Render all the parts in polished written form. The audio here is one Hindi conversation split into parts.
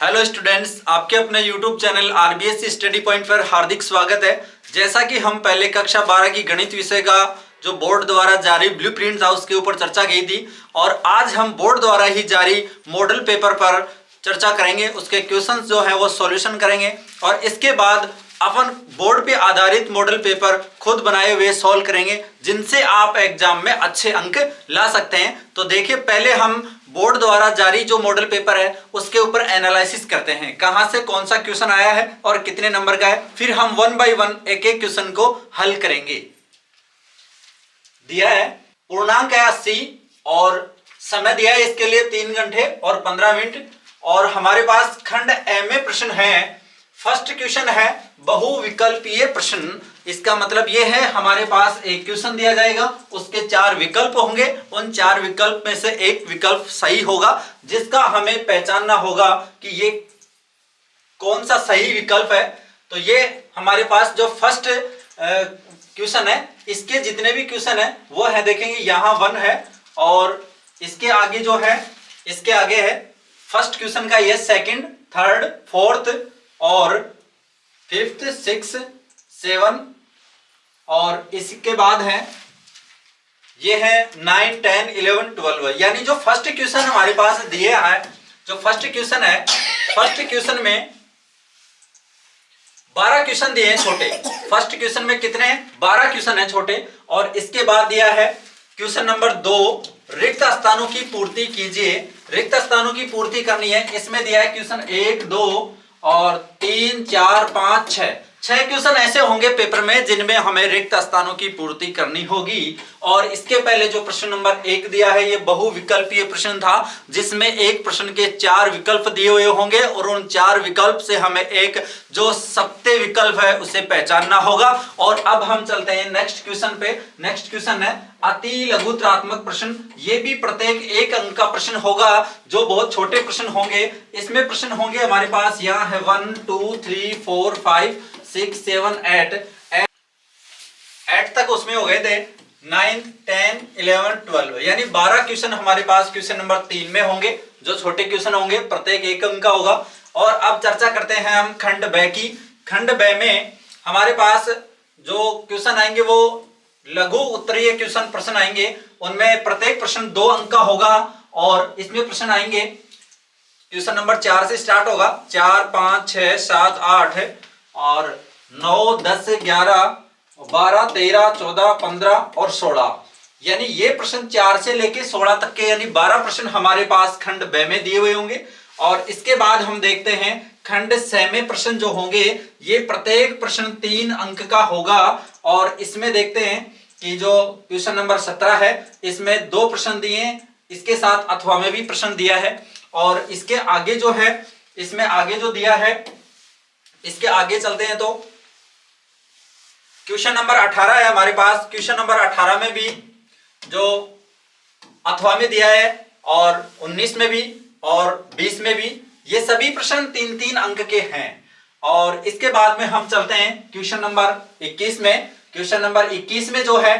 हेलो स्टूडेंट्स, आपके अपने YouTube channel RBS study point पर हार्दिक स्वागत है। जैसा कि हम पहले कक्षा 12 की गणित विषय का जो बोर्ड द्वारा जारी ब्लूप्रिंट था उसके ऊपर चर्चा की थी और आज हम बोर्ड द्वारा ही जारी मॉडल पेपर पर चर्चा करेंगे। उसके क्वेश्चंस जो है वो सॉल्यूशन करेंगे और इसके बाद अपन बोर्ड पे आधारित मॉडल पेपर खुद बनाए हुए सॉल्व करेंगे जिनसे आप एग्जाम में अच्छे अंक ला सकते हैं। तो देखिए, पहले हम बोर्ड द्वारा जारी जो मॉडल पेपर है उसके ऊपर एनालिसिस करते हैं, कहां से कौन सा क्वेश्चन आया है और कितने नंबर का है। फिर हम वन बाय वन एक एक क्वेश्चन को हल करेंगे। दिया है पूर्णांक है 80 और समय दिया है इसके लिए 3 घंटे और 15 मिनट। और हमारे पास खंड ए में प्रश्न है। फर्स्ट क्वेश्चन है बहुविकल्पीय प्रश्न। इसका मतलब यह है हमारे पास एक क्वेश्चन दिया जाएगा, उसके 4 विकल्प होंगे। उन 4 विकल्प में से एक विकल्प सही होगा जिसका हमें पहचानना होगा कि ये कौन सा सही विकल्प है। तो ये हमारे पास जो फर्स्ट क्वेश्चन है, इसके जितने भी क्वेश्चन है वो है, देखेंगे यहाँ 1 है और इसके आगे जो है इसके आगे है फर्स्ट क्वेश्चन का ये सेकंड, थर्ड, फोर्थ और फिफ्थ, 6, 7 और इसके बाद है ये है 9, 10, 11, 12। यानी जो फर्स्ट क्वेश्चन हमारे पास दिए है, जो फर्स्ट क्वेश्चन है, फर्स्ट क्वेश्चन में 12 क्वेश्चन दिए हैं छोटे। फर्स्ट क्वेश्चन में कितने हैं? 12 क्वेश्चन है छोटे। और इसके बाद दिया है क्वेश्चन नंबर 2, रिक्त स्थानों की पूर्ति कीजिए। रिक्त स्थानों की पूर्ति करनी है। इसमें दिया है क्वेश्चन 1, 2 और 3, 4, 5, 6 क्वेश्चन ऐसे होंगे पेपर में जिनमें हमें रिक्त स्थानों की पूर्ति करनी होगी। और इसके पहले जो प्रश्न नंबर 1 दिया है ये बहुविकल्पीय प्रश्न था जिसमें एक प्रश्न के 4 विकल्प दिए हुए होंगे और उन 4 विकल्प से हमें एक जो सत्य विकल्प है उसे पहचानना होगा। और अब हम चलते हैं नेक्स्ट क्वेश्चन पे। नेक्स्ट क्वेश्चन है अति लघुत्रात्मक प्रश्न। ये भी प्रत्येक 1 अंक का प्रश्न होगा, जो बहुत छोटे प्रश्न होंगे। इसमें प्रश्न होंगे हमारे पास यहाँ है 1, 2, 3, 4, 5, 6, 7, 8 तक उसमें हो गए थे। 9, 10, 11, 12 यानी 12 क्वेश्चन हमारे पास क्वेश्चन नंबर 3 में होंगे, जो छोटे क्वेश्चन होंगे, प्रत्येक 1 अंक का होगा। और अब चर्चा करते हैं हम खंड ब की। खंड ब में हमारे पास जो क्वेश्चन आएंगे वो लघु उत्तरीय क्वेश्चन प्रश्न आएंगे। उनमें प्रत्येक प्रश्न 2 अंक का होगा और इसमें प्रश्न आएंगे क्वेश्चन नंबर 4 से स्टार्ट होगा। 4, 5, 6, 7, 8 और 9, 10, 11, 12, 13, 14, 15 और 16। यानी ये प्रश्न 4 से लेके 16 तक के यानी 12 प्रश्न हमारे पास खंड ब में दिए हुए होंगे। और इसके बाद हम देखते हैं खंड स में प्रश्न जो होंगे ये प्रत्येक प्रश्न 3 अंक का होगा। और इसमें देखते हैं कि जो क्वेश्चन नंबर 17 है इसमें 2 प्रश्न दिए, इसके साथ अथवा में भी प्रश्न दिया है। और इसके आगे जो है, इसमें आगे जो दिया है, इसके आगे चलते हैं तो क्वेश्चन नंबर 18 है हमारे पास। क्वेश्चन नंबर 18 में भी जो अथवा में दिया है और 19 में भी और 20 में भी, ये सभी प्रश्न 3-3 अंक के हैं। और इसके बाद में हम चलते हैं क्वेश्चन नंबर 21 में। क्वेश्चन नंबर 21 में जो है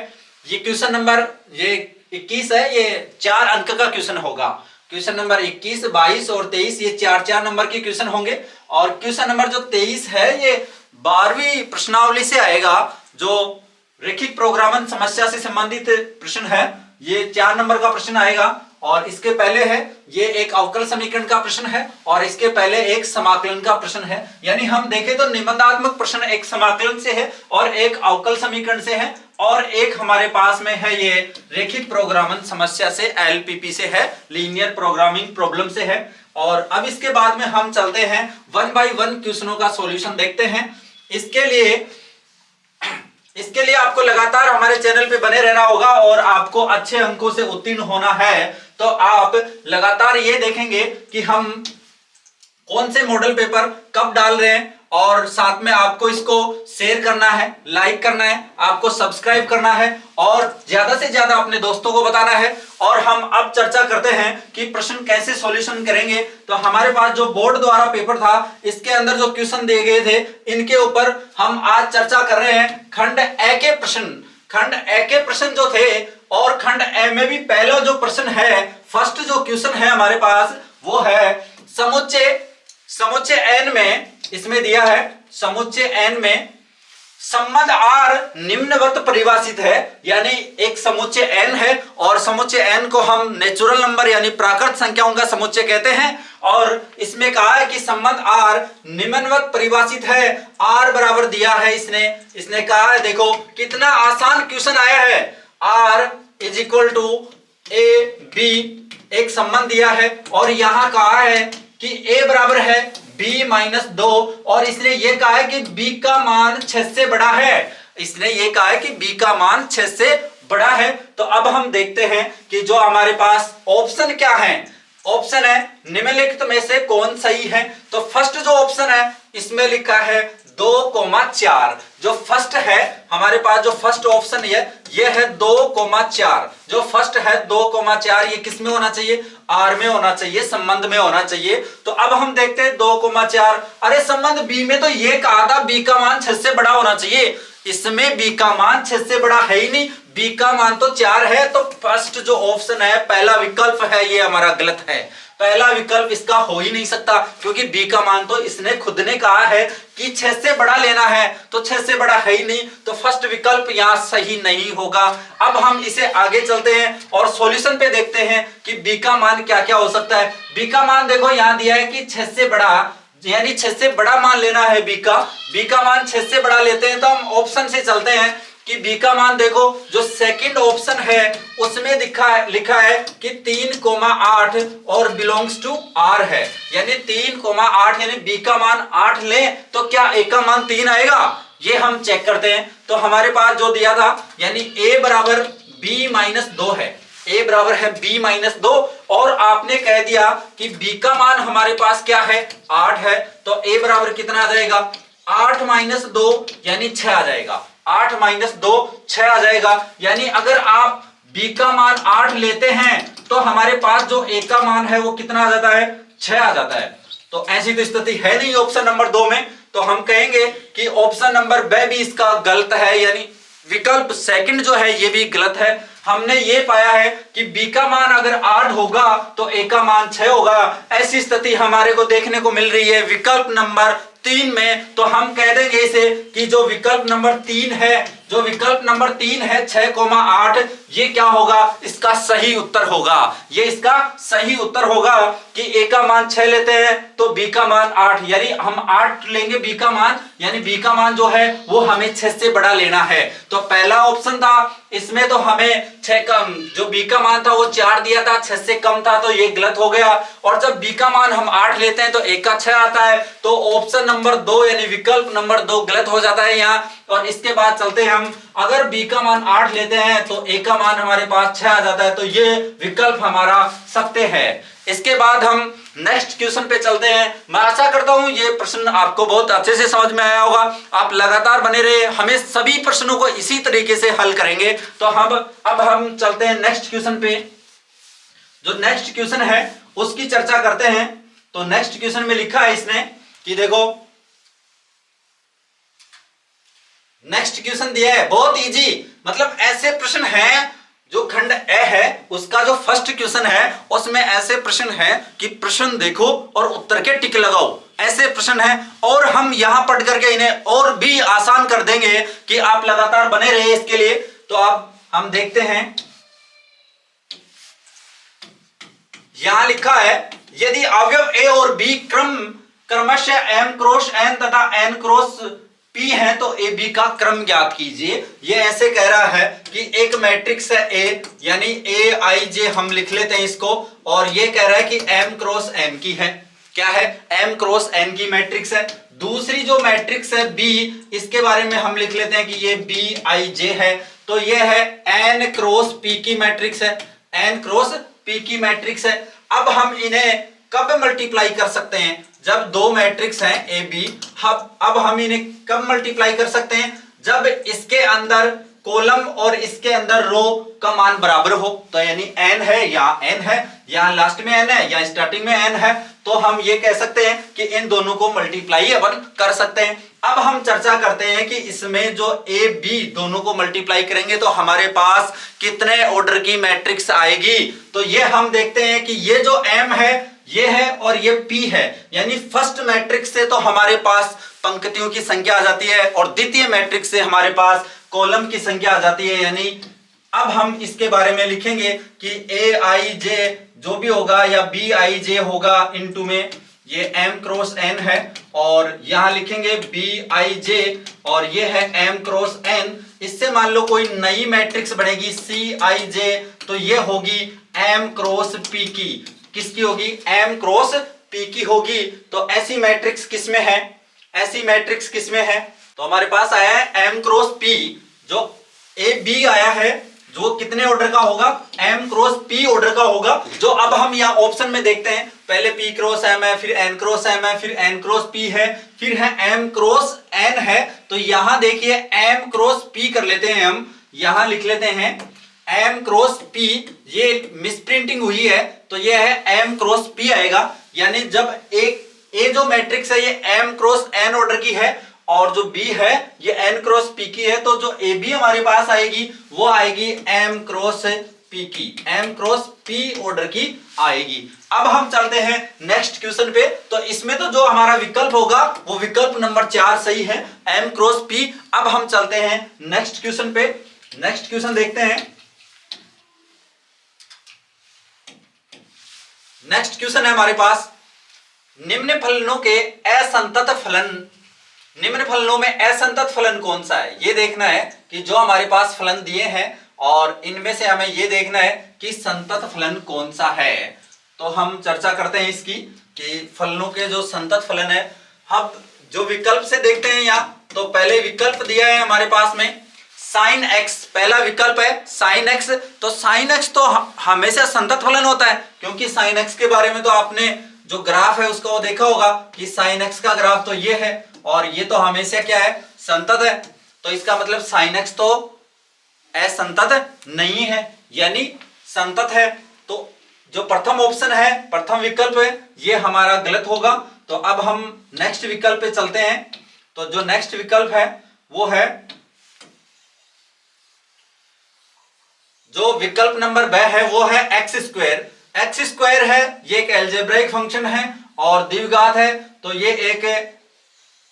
ये क्वेश्चन नंबर ये 21 है, ये 4 अंक का क्वेश्चन होगा। क्वेश्चन नंबर 21, 22 और 23 ये 4-4 नंबर के क्वेश्चन होंगे। और क्वेश्चन नंबर जो 23 है ये 12वीं प्रश्नावली से आएगा, जो रैखिक प्रोग्रामन समस्या से संबंधित प्रश्न है। ये 4 नंबर का प्रश्न आएगा। और इसके पहले है ये एक अवकल समीकरण का प्रश्न है और इसके पहले एक समाकलन का प्रश्न है। यानी हम देखें तो निबंधात्मक प्रश्न एक समाकलन से है और एक अवकल समीकरण से है और एक हमारे पास में है ये रैखिक प्रोग्रामन समस्या से, एलपीपी से है, लीनियर प्रोग्रामिंग प्रॉब्लम से है। और अब इसके बाद में हम चलते हैं 1 बाय 1 क्वेश्चनों का सॉल्यूशन देखते हैं। इसके लिए आपको लगातार हमारे चैनल पे बने रहना होगा और आपको अच्छे अंकों से उत्तीर्ण होना है। तो आप लगातार ये देखेंगे कि हम कौन से मॉडल पेपर कब डाल रहे हैं और साथ में आपको इसको शेयर करना है, लाइक करना है, आपको सब्सक्राइब करना है और ज्यादा से ज्यादा अपने दोस्तों को बताना है। और हम अब चर्चा करते हैं कि प्रश्न कैसे सॉल्यूशन करेंगे। तो हमारे पास जो बोर्ड द्वारा पेपर था इसके अंदर जो क्वेश्चन दिए गए थे इनके ऊपर हम आज चर्चा कर रहे हैं खंड ए के प्रश्न। खंड ए के प्रश्न जो थे और खंड ए में भी पहला जो प्रश्न है, फर्स्ट जो क्वेश्चन है हमारे पास वो है समुच्चय n में इसमें दिया है, समुच्चय n में संबंध R निम्नवत परिभाषित है, यानी एक समुच्चय n है और समुच्चय n को हम नेचुरल नंबर यानी प्राकृत संख्याओं का समुच्चय कहते हैं। और इसमें कहा है कि संबंध R निम्नवत परिभाषित है, R बराबर दिया है इसने कहा है, देखो कितना आसान क्वेश्चन आया है, R is equal to A B, एक संबंध दिया है और यहां कहा है कि a बराबर है b माइनस 2 और इसने ये कहा है कि b का मान 6 से बड़ा है, इसने ये कहा है कि b का मान 6 से बड़ा है। तो अब हम देखते हैं कि जो हमारे पास ऑप्शन क्या है, ऑप्शन है निम्नलिखित में से कौन सही है। तो फर्स्ट जो ऑप्शन है इसमें लिखा है 2,4, जो फर्स्ट है हमारे पास, जो फर्स्ट ऑप्शन है ये है 2,4, जो फर्स्ट है 2,4, ये किस में होना चाहिए, R में होना चाहिए, संबंध में होना चाहिए। तो अब हम देखते हैं 2,4, अरे संबंध B में तो ये कहा था B का मान 6 से बड़ा होना चाहिए, इसमें B का मान 6 से बड़ा है ही नहीं, B का मान तो 4 है। तो फर्स्ट जो ऑप्शन है, पहला विकल्प है, ये हमारा गलत है, पहला विकल्प इसका हो ही नहीं सकता, क्योंकि B का मान तो इसने खुद ने कहा है कि 6 से बड़ा लेना है, तो 6 से बड़ा है ही नहीं, तो फर्स्ट विकल्प यहां सही नहीं होगा। अब हम इसे आगे चलते हैं और सॉल्यूशन पे देखते हैं कि B का मान क्या क्या हो सकता है। B का मान देखो यहां दिया है कि 6 से बड़ा, यानी 6 से बड़ा मान लेना है B का मान 6 से बड़ा लेते हैं। तो हम ऑप्शन से चलते हैं कि B का मान देखो, जो सेकंड ऑप्शन है उसमें लिखा है कि 3,8 और बिलोंग्स टू R है, यानी 3,8, यानी B का मान 8 ले तो क्या A का मान 3 आएगा, ये हम चेक करते हैं। तो हमारे पास जो दिया था, यानी A बराबर B माइनस 2 है, A बराबर है B माइनस 2 और आपने कह दिया कि B का मान हमारे पास क्या है, 8 है, तो A बराबर कितना आ जाएगा, 8 माइनस 2 यानी 6 आ जाएगा, 8 माइनस 2 6 आ जाएगा। यानी अगर आप B का मान 8 लेते हैं तो हमारे पास जो A का मान है वो कितना आ जाता है, 6 आ जाता है। तो ऐसी तो स्थिति है नहीं ऑप्शन नंबर 2 में, तो हम कहेंगे कि ऑप्शन नंबर B भी इसका गलत है, यानी विकल्प सेकंड जो है ये भी गलत है। हमने ये पाया है कि B का मान अगर 8 होगा तो A का मान 6 होगा, ऐसी स्थिति हमारे को देखने को मिल रही है विकल्प नंबर 3 में। तो हम कह देंगे इसे कि जो विकल्प नंबर 3 है, जो विकल्प नंबर 3 है 6,8, ये क्या होगा, इसका सही उत्तर होगा, ये इसका सही उत्तर होगा कि A का मान 6 लेते हैं तो B का मान 8, यानी हम 8 लेंगे B का मान, यानी B का मान जो है वो हमें 6 से बड़ा लेना है। तो पहला ऑप्शन था, इसमें तो हमें 6 कम, जो B का मान था वो 4 दिया था, 6 से कम था, तो ये गलत हो गया। और जब B का मान हम 8 लेते हैं तो A का 6 आता है, तो ऑप्शन नंबर 2 यानी विकल्प नंबर 2 गलत हो जाता है यहाँ। और इसके बाद चलते हैं हम, अगर B का मान 8 लेते हैं तो A का मान हमारे पास 6 आ जाता है, तो ये विकल्प हमारा सत्य है। इसके बाद हम नेक्स्ट क्वेश्चन पे चलते हैं। मैं आशा करता हूं ये प्रश्न आपको बहुत अच्छे से समझ में आया होगा, आप लगातार बने रहे, हमें सभी प्रश्नों को इसी तरीके से हल करेंगे। तो अब हम चलते हैं नेक्स्ट क्वेश्चन पे। जो नेक्स्ट क्वेश्चन है उसकी चर्चा करते हैं। तो नेक्स्ट क्वेश्चन में लिखा है इसने कि देखो, नेक्स्ट क्वेश्चन दिया है बहुत इजी, मतलब ऐसे प्रश्न हैं जो खंड ए है उसका जो फर्स्ट क्वेश्चन है उसमें ऐसे प्रश्न है कि प्रश्न देखो और उत्तर के टिक लगाओ, ऐसे प्रश्न है। और हम यहां पढ़ करके इन्हें और भी आसान कर देंगे कि आप लगातार बने रहे इसके लिए। तो अब हम देखते हैं, यहां लिखा है यदि अवयव ए और बी क्रमशः m क्रॉस n तथा n क्रॉस P है तो ए बी का क्रम ज्ञात कीजिए। ये ऐसे कह रहा है कि एक मैट्रिक्स है A, यानी A I J हम लिख लेते हैं इसको, और ये कह रहा है कि m क्रॉस n की है, क्या है, m क्रॉस n की मैट्रिक्स है। दूसरी जो मैट्रिक्स है B, इसके बारे में हम लिख लेते हैं कि ये B I J है, तो ये है n क्रॉस P की मैट्रिक्स है, n क्रॉस P की मैट्रिक्स है। अब हम इन्हें कब मल्टीप्लाई कर सकते हैं, जब दो मैट्रिक्स हैं ए बी। अब हम इन्हें कब मल्टीप्लाई कर सकते हैं, जब इसके अंदर कॉलम और इसके अंदर रो का मान बराबर हो। तो यानी n है, यहाँ n है, यहाँ लास्ट में n है, या स्टार्टिंग में n है, तो हम ये कह सकते हैं कि इन दोनों को मल्टीप्लाई अपन कर सकते हैं। अब हम चर्चा करते हैं कि इसमें जो ए बी दोनों को मल्टीप्लाई करेंगे तो हमारे पास कितने ऑर्डर की मैट्रिक्स आएगी। तो ये हम देखते हैं कि ये जो m है ये है और ये p है, यानी फर्स्ट मैट्रिक्स से तो हमारे पास पंक्तियों की संख्या आ जाती है और द्वितीय मैट्रिक्स से हमारे पास कॉलम की संख्या आ जाती है। यानी अब हम इसके बारे में लिखेंगे कि ए आई जे जो भी होगा या बी आई जे होगा इनटू में ये m क्रॉस n है, और यहां लिखेंगे बी आई जे और ये है m क्रॉस n। इससे मान लो कोई नई मैट्रिक्स बनेगी सी आई जे, तो ये होगी m क्रॉस p की। किसकी होगी? m क्रॉस p की होगी। तो ऐसी मैट्रिक्स किसमें है? ऐसी मैट्रिक्स किसमें है? तो हमारे पास आया है m क्रॉस p, जो ए बी आया है, जो कितने ऑर्डर का होगा? m क्रॉस p ऑर्डर का होगा। जो अब हम यहाँ ऑप्शन में देखते हैं, पहले p क्रॉस m है, फिर n क्रॉस m है, फिर n क्रॉस p है, फिर है m क्रॉस n है। तो यहां देखिए m क्रॉस p कर लेते हैं, हम यहां लिख लेते हैं m क्रॉस p। ये मिसप्रिंटिंग हुई है तो ये है m क्रॉस p आएगा। यानी जब एक ए जो मैट्रिक्स है ये m क्रॉस n ऑर्डर की है और जो b है ये n क्रॉस p की है, तो जो ए बी हमारे पास आएगी वो आएगी m क्रॉस p की, m क्रॉस p ऑर्डर की आएगी। अब हम चलते हैं नेक्स्ट क्वेश्चन पे। तो इसमें तो जो हमारा विकल्प होगा वो विकल्प नंबर 4 सही है, m क्रॉस p। अब हम चलते हैं नेक्स्ट क्वेश्चन पे। नेक्स्ट क्वेश्चन देखते हैं। नेक्स्ट क्वेश्चन है हमारे पास, निम्न फलनों के असंतत फलन, निम्न फलनों में असंतत फलन कौन सा है? ये देखना है कि जो हमारे पास फलन दिए हैं और इनमें से हमें ये देखना है कि संतत फलन कौन सा है। तो हम चर्चा करते हैं इसकी कि फलनों के जो संतत फलन है। हम जो विकल्प से देखते हैं यहाँ, तो पहले विकल्प दिया है हमारे पास में साइन x, पहला विकल्प है साइन x। तो साइन x तो हमेशा संतत फलन होता है, क्योंकि साइन x के बारे में तो आपने जो ग्राफ है उसका वो देखा होगा कि साइन x का ग्राफ तो ये है और ये तो हमेशा क्या है? संतत है। तो इसका मतलब साइन x तो असंतत नहीं है, यानी संतत है। तो जो प्रथम ऑप्शन है, प्रथम विकल्प है, ये हमारा गलत होगा। तो अब हम नेक्स्ट विकल्प पे चलते हैं। तो जो नेक्स्ट विकल्प है वो है, जो विकल्प नंबर ब है वो है एक्स स्क्वायर। एक्स स्क्वायर है, ये एक अलजेब्राइक फंक्शन है और द्विघात है, तो ये एक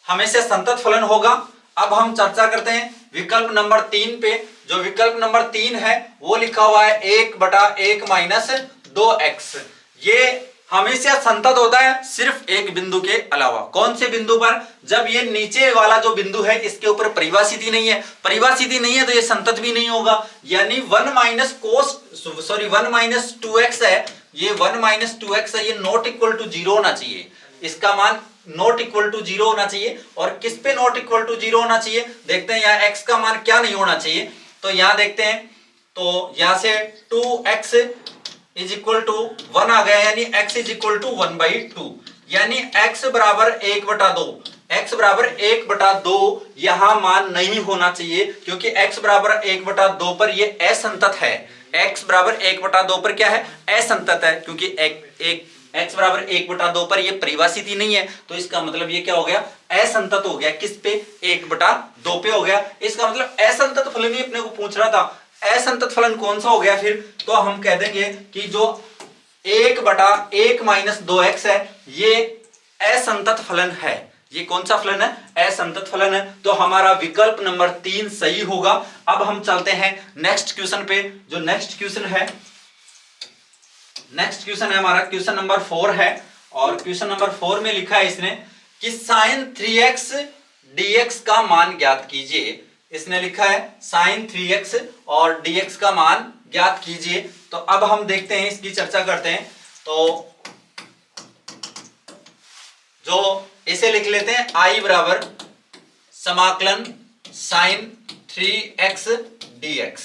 हमेशा संतत फलन होगा। अब हम चर्चा करते हैं विकल्प नंबर 3 पे। जो विकल्प नंबर 3 है वो लिखा हुआ है 1/1 माइनस 2x। ये हमेशा संतत होता है सिर्फ एक बिंदु के अलावा। कौन से बिंदु पर? जब ये नीचे वाला जो बिंदु है इसके ऊपर परिभाषित नहीं है, परिभाषित नहीं है तो ये संतत भी नहीं होगा। यानी 1 माइनस 2x है, ये 1 माइनस 2x है, ये नॉट इक्वल टू 0 होना चाहिए। इसका मान नॉट इक्वल टू 0 होना चाहिए। और किस पे नॉट इक्वल टू 0 होना चाहिए? देखते हैं यहाँ x का मान क्या नहीं होना चाहिए। तो यहाँ देखते हैं, तो यहाँ से 2x इज इक्वल टू 1 आ गया, यानी x इज इक्वल टू 1/2, यानी x बराबर 1/2। x बराबर 1/2 यहां मान नहीं होना चाहिए, क्योंकि x बराबर 1/2 पर ये असंतत है। x बराबर 1/2 पर क्या है? असंतत है, क्योंकि x बराबर 1/2 पर ये परिभाषित ही नहीं है। तो इसका मतलब ये क्या हो गया? असंतत हो गया। किस पे? 1/2 पे हो गया। इसका मतलब असंतत फलन ही अपने को पूछ रहा था। असंतत फलन कौन सा हो गया फिर? तो हम कह देंगे कि जो 1/1 माइनस 2x है ये असंतत फलन है। ये कौन सा फलन है? असंतत फलन है। तो हमारा विकल्प नंबर 3 सही होगा। अब हम चलते हैं नेक्स्ट क्वेश्चन पे। जो नेक्स्ट क्वेश्चन है, नेक्स्ट क्वेश्चन है हमारा क्वेश्चन नंबर 4 है, और क्वेश्चन नंबर 4 में लिखा है इसने कि sin 3x dx का मान ज्ञात कीजिए। इसने लिखा है sin 3x और dx का मान ज्ञात कीजिए। तो अब हम देखते हैं, इसकी चर्चा करते हैं। तो जो इसे लिख लेते हैं I बराबर समाकलन sin 3x dx।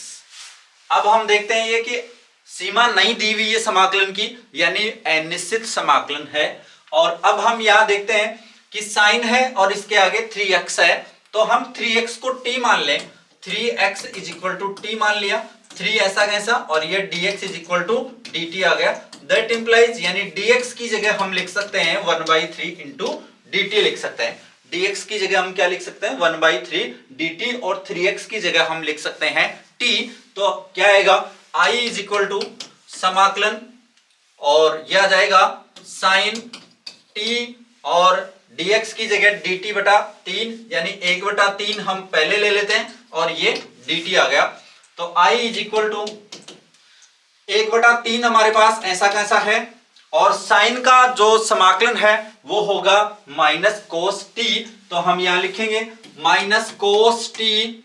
अब हम देखते हैं ये कि सीमा नहीं दी हुई है समाकलन की, यानी अनिश्चित समाकलन है। और अब हम यहां देखते हैं कि साइन है और इसके आगे 3x है, तो हम 3x को t मान लें। 3x is equal to t मान लिया, 3 ऐसा कैसा, और ये dx is equal to dt आ गया। दैट इंप्लाइज, यानी dx की जगह हम लिख सकते हैं 1/3 इंटू dt लिख सकते हैं। dx की जगह हम क्या लिख सकते हैं? 1/3 dt, और 3x की जगह हम लिख सकते हैं t। तो क्या आएगा? I इज इक्वल टू समाकलन, और यह आ जाएगा साइन टी और dx की जगह dt बटा 3 यानी 1/3 हम पहले ले लेते हैं और ये dt आ गया। तो I इज इक्वल टू 1/3 हमारे पास ऐसा कैसा है, और साइन का जो समाकलन है वो होगा माइनस कोस टी। तो हम यहां लिखेंगे माइनस कोस टी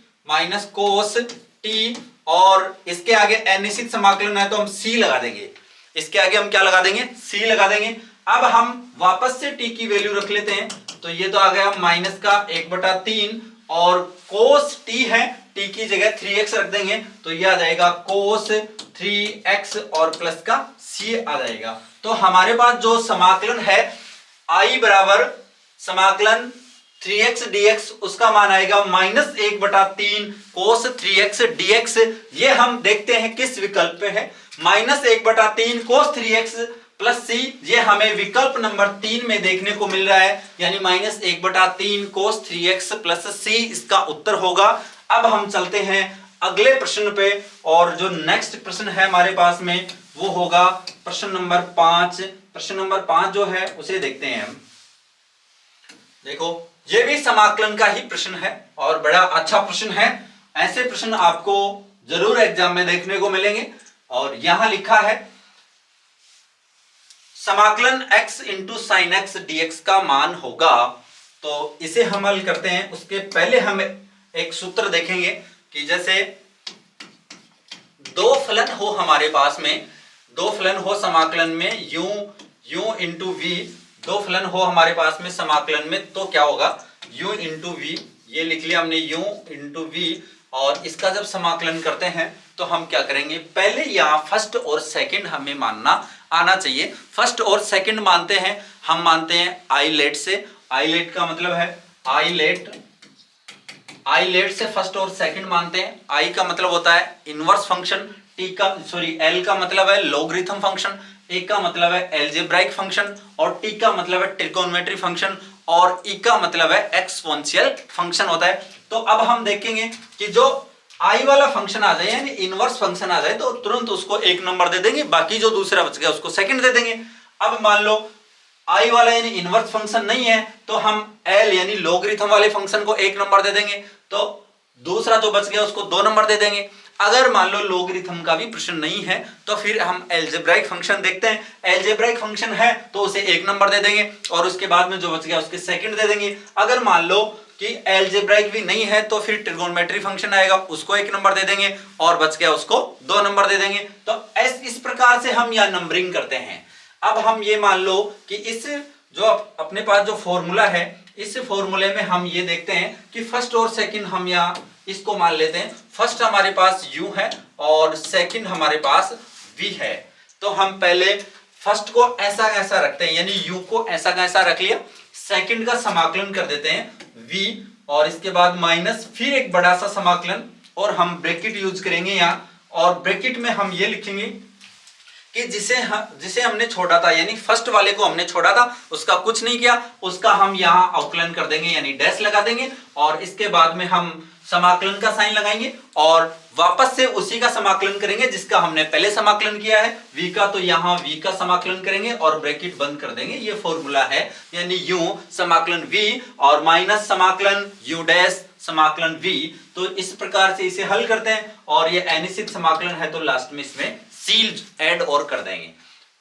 और इसके आगे अनिश्चित समाकलन है तो हम c लगा देंगे। इसके आगे हम क्या लगा देंगे, c लगा देंगे। अब हम वापस से t की वैल्यू रख लेते हैं, तो ये तो आ गया माइनस का 1/3 और कोस t है, t की जगह 3x रख देंगे तो ये आ जाएगा कोस 3x और प्लस का c आ जाएगा। तो हमारे पास जो समाकलन है I बराबर समाकलन 3x dx, उसका मान आएगा माइनस 1/3 कोस 3x dx। ये हम देखते हैं किस विकल्प पे है, माइनस 1/3 कोस 3x प्लस c, ये हमें विकल्प नंबर 3 में देखने को मिल रहा है, यानी माइनस 1/3 कोस 3x प्लस c इसका उत्तर होगा। अब हम चलते हैं अगले प्रश्न पे, और जो नेक्स्ट प्रश्न है हमारे पास में वो होगा प्रश्न नंबर 5। प्रश्न नंबर 5 जो है उसे देखते हैं हम। देखो ये भी समाकलन का ही प्रश्न है और बड़ा अच्छा प्रश्न है, ऐसे प्रश्न आपको जरूर एग्जाम में देखने को मिलेंगे। और यहां लिखा है समाकलन x into sine x dx का मान होगा, तो इसे हम हल करते हैं। उसके पहले हम एक सूत्र देखेंगे कि जैसे दो फलन हो हमारे पास में, दो फलन हो समाकलन में u इंटू v, दो फलन हो हमारे पास में समाकलन में, तो क्या होगा u इंटू v, ये लिख लिया हमने u इंटू v। और इसका जब समाकलन करते हैं तो हम क्या करेंगे, पहले यहां फर्स्ट और सेकंड हमें मानना आना चाहिए। फर्स्ट और सेकंड मानते हैं, हम मानते हैं आइलेट से। आइलेट का मतलब है आइलेट से फर्स्ट और सेकंड मानते हैं। आई का मतलब होता है इनवर्स फंक्शन, एल का मतलब है लॉगरिथम फंक्शन, ए का मतलब है एल्जेब्राइक फंक्शन और टी का मतलब है ट्रिगोनोमेट्री फंक्शन और ई का मतलब है एक्सपोनेंशियल फंक्शन होता है। तो अब हम देखेंगे कि जो आई वाला फंक्शन आ जाए यानी इनवर्स फंक्शन आ जाए तो तुरंत उसको 1 नंबर दे देंगे, बाकी जो दूसरा बच गया उसको सेकंड दे देंगे। अब मान लो आई वाला यानी इनवर्स फंक्शन नहीं है तो हम एल यानी लॉगरिथम वाले फंक्शन को 1 नंबर दे देंगे, तो दूसरा जो बच गया उसको 2 नंबर दे देंगे। अगर मान लो लॉगरिथम का भी प्रश्न नहीं है तो फिर हम एल्जेब्राइक फंक्शन देखते हैं। एल्जेब्राइक फंक्शन है तो उसे 1 नंबर दे देंगे और उसके बाद में जो बच गया उसके सेकंड दे देंगे। अगर मान लो कि एल्जेब्राइक भी नहीं है तो फिर ट्रिगोनोमेट्री फंक्शन आएगा, उसको 1 नंबर दे देंगे और बच गया उसको 2 नंबर दे देंगे। तो इस प्रकार से हम यह नंबरिंग करते हैं। अब हम ये मान लो कि इस जो अपने पास जो फॉर्मूला है, इस फॉर्मूले में हम ये देखते हैं कि फर्स्ट और सेकंड हम यहाँ इसको मान लेते हैं। फर्स्ट हमारे पास u है और सेकंड हमारे पास v है। तो हम पहले फर्स्ट को ऐसा ऐसा रखते हैं यानी u को ऐसा ऐसा रख लिया, सेकंड का समाकलन कर देते हैं v और इसके बाद माइनस फिर एक बड़ा सा समाकलन और हम ब्रैकेट यूज करेंगे यहाँ, और ब्रैकेट में हम ये लिखेंगे कि जिसे हमने छोड़ा था यानी फर्स्ट वाले को हमने छोड़ा था उसका कुछ नहीं किया, उसका हम यहाँ अवकलन कर देंगे यानी डैश लगा देंगे और इसके बाद में हम समाकलन का साइन लगाएंगे और वापस से उसी का समाकलन करेंगे जिसका हमने पहले समाकलन किया है v का, तो यहाँ v का समाकलन करेंगे और ब्रैकेट बंद कर देंगे। ये फॉर्मूला है यानी u समाकलन v और माइनस समाकलन u डैश समाकलन v। तो इस प्रकार से इसे हल करते हैं और ये अनिश्चित समाकलन है तो लास्ट में इसमें सील ऐड और कर देंगे।